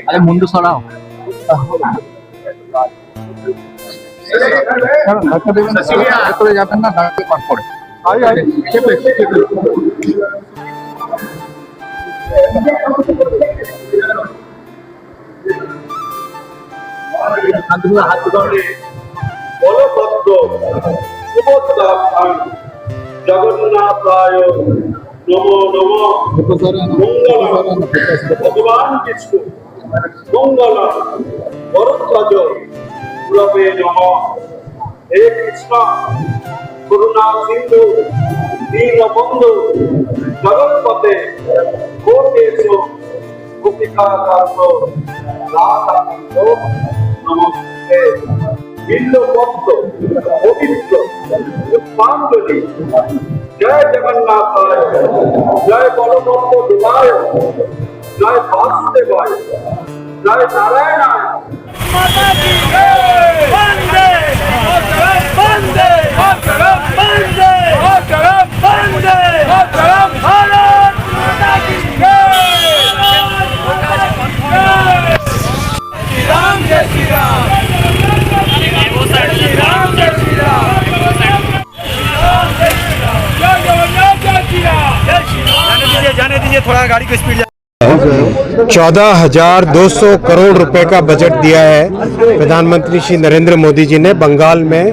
अरे मुंडू सराओ ভেতরে যাবেন না, ঢাকা পার করে হাত বলভদ্র সুভদ্রা জগন্নাথায় নমো নমো। মঙ্গলম ভগবান বিষ্ণু মঙ্গলম বরদ্বাজ গুরবে নমঃ। হে কৃষ্ণ করুণা সিন্ধু দীনবন্ধু জগৎপতে গোপেশ গোপিকাকান্ত রাধাকান্ত নমস্তে। বিল্লপত্র পবিত্র পুষ্পাঞ্জলি। জয় জগন্নাথায়, জয় বলভদ্র দেবায়, জয় বাসুদেবায়, জয় নারায়ণায়। माता की जय। वंदे वंदे मातरम, वंदे मातरम, वंदे मातरम। भारत माता की जय। श्री राम जय श्री राम। श्री राम जय श्री राम। जय जगन्नाथ जय श्री राम। जाने दीजिए थोड़ा गाड़ी को स्पीड। 14,200 करोड़ रुपए का बजट दिया है प्रधानमंत्री श्री नरेंद्र मोदी जी ने बंगाल में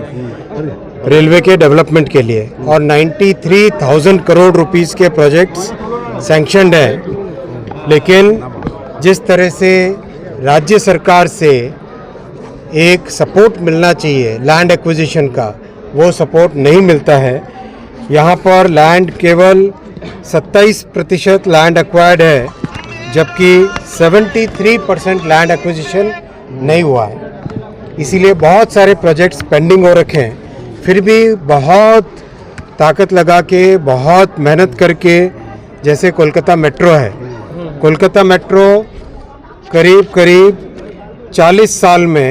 रेलवे के डेवलपमेंट के लिए, और 93,000 करोड़ रुपीस के प्रोजेक्ट्स सैंक्शनड हैं। लेकिन जिस तरह से राज्य सरकार से एक सपोर्ट मिलना चाहिए लैंड एक्विजिशन का, वो सपोर्ट नहीं मिलता है। यहाँ पर लैंड केवल 27% लैंड एक्वायर्ड है, जबकि 73% लैंड एक्विजिशन नहीं हुआ है। इसीलिए बहुत सारे प्रोजेक्ट्स पेंडिंग हो रखे हैं। फिर भी बहुत ताकत लगा के, बहुत मेहनत करके, जैसे कोलकाता मेट्रो है, कोलकाता मेट्रो करीब 40 साल में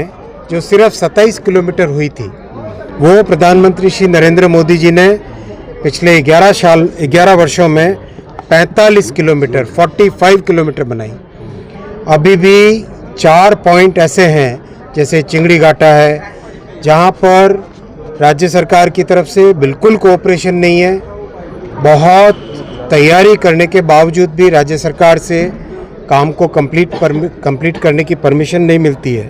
जो सिर्फ 27 किलोमीटर हुई थी, वो प्रधानमंत्री श्री नरेंद्र मोदी जी ने पिछले 11 वर्षों में 45 किलोमीटर 45 किलोमीटर बनाई। अभी भी 4 पॉइंट ऐसे हैं, जैसे चिंगड़ी घाटा है, जहां पर राज्य सरकार की तरफ से बिल्कुल कोऑपरेशन नहीं है। बहुत तैयारी करने के बावजूद भी राज्य सरकार से काम को कंप्लीट करने की परमिशन नहीं मिलती है।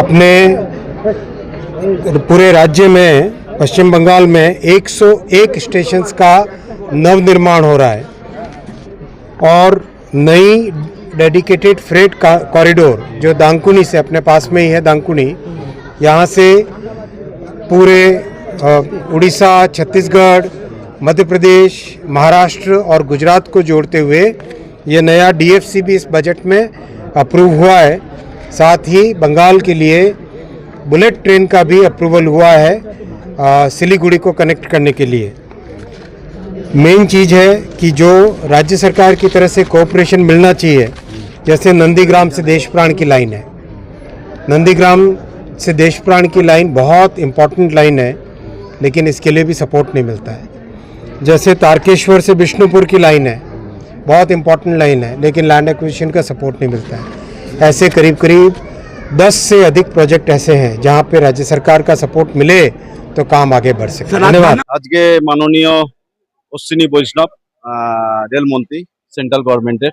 अपने पूरे राज्य में, पश्चिम बंगाल में 101 स्टेशंस का नवनिर्माण हो रहा है, और नई डेडिकेटेड फ्रेट कॉरिडोर जो दांकुनी से, अपने पास में ही है दांकुनी, यहाँ से पूरे उड़ीसा, छत्तीसगढ़, मध्य प्रदेश, महाराष्ट्र और गुजरात को जोड़ते हुए ये नया DFC भी इस बजट में अप्रूव हुआ है। साथ ही बंगाल के लिए बुलेट ट्रेन का भी अप्रूवल हुआ है सिलीगुड़ी को कनेक्ट करने के लिए। मेन चीज़ है कि जो राज्य सरकार की तरफ से कोऑपरेशन मिलना चाहिए, जैसे नंदीग्राम से देशप्राण की लाइन है, नंदीग्राम से देशप्राण की लाइन बहुत इम्पोर्टेंट लाइन है, लेकिन इसके लिए भी सपोर्ट नहीं मिलता है। जैसे तारकेश्वर से बिष्णुपुर की लाइन है, बहुत इम्पोर्टेंट लाइन है, लेकिन लैंड एक्विजिशन का सपोर्ट नहीं मिलता है। ऐसे करीब 10 से अधिक प्रोजेक्ट ऐसे हैं जहाँ पे राज्य सरकार का सपोर्ट मिले तो काम आगे बढ़ सके। धन्यवाद। आज के माननीय অশ্বিনী বৈষ্ণব রেলমন্ত্রী সেন্ট্রাল গভর্নমেন্টের,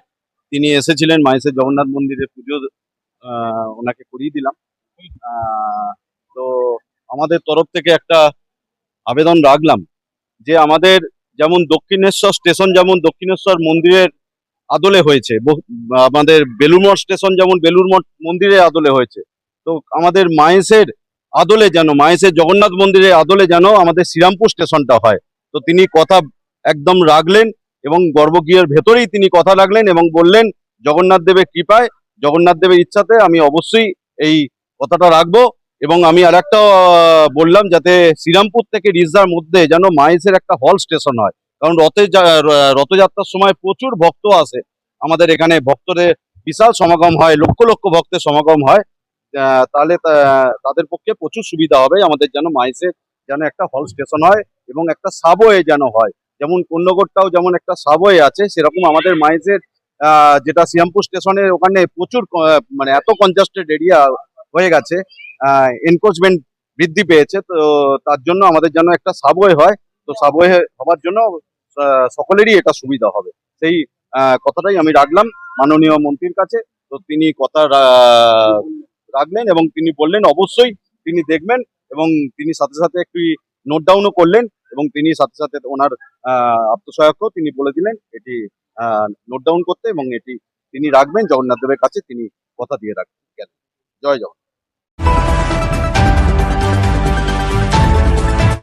তিনি এসেছিলেন মায়েসের জগন্নাথ মন্দিরে পুজো ওনাকে করিয়ে দিলাম। তো আমাদের তরফ থেকে একটা আবেদন রাখলাম যে আমাদের যেমন দক্ষিণেশ্বর স্টেশন যেমন দক্ষিণেশ্বর মন্দিরের আদলে হয়েছে, আমাদের বেলুড়মঠ স্টেশন যেমন বেলুড়মঠ মন্দিরের আদলে হয়েছে, তো আমাদের মায়েসের আদলে যেন, মায়েসের জগন্নাথ মন্দিরের আদলে যেন আমাদের শ্রীরামপুর স্টেশনটা হয়। তো তিনি কথা একদম রাখলেন এবং গর্ভগৃহের ভেতরেই তিনি কথা রাখলেন এবং বললেন জগন্নাথ দেবের কৃপায়, জগন্নাথ দেবের ইচ্ছাতে আমি অবশ্যই এই কথাটা রাখবো। এবং আমি আরেকটা বললাম যাতে শ্রীরামপুর থেকে রিজদার মধ্যে যেন মায়েসের একটা হল স্টেশন হয়, কারণ রথযাত্রার সময় প্রচুর ভক্ত আসে আমাদের এখানে, ভক্তদের বিশাল সমাগম হয়, লক্ষ লক্ষ ভক্তের সমাগম হয়। তাহলে তাদের পক্ষে প্রচুর সুবিধা হবে। আমাদের যেন মায়েসের যেন একটা হল স্টেশন হয় এবং একটা সাবওয়ে যেন হয়, যেমন কন্যগড়টাও যেমন একটা সাবওয়ে আছে, সেরকম আমাদের মাইজের যেটা শ্রীরামপুর স্টেশনের ওখানে প্রচুর মানে এত কনজাস্টেড এরিয়া হয়ে গেছে, এনক্রোচমেন্ট বৃদ্ধি পেয়েছে, তো তার জন্য আমাদের যেন একটা সাবওয়ে হয়। তো সাবওয়ে হওয়ার জন্য সকলেরই এটা সুবিধা হবে, সেই কথাটাই আমি রাখলাম মাননীয় মন্ত্রীর কাছে। তো তিনি কথা রাখলেন এবং তিনি বললেন অবশ্যই তিনি দেখবেন, এবং তিনি সাথে সাথে একটি নোট ডাউনও করলেন, এবং তিনি সাথে সাথে ওনার আত্মসহায়কও তিনি বলে দিলেন এটি নোট ডাউন করতে, এবং এটি তিনি রাখবেন জগন্নাথ দেবের কাছে, তিনি কথা দিয়ে রাখবেন। জয় জগন্নাথ।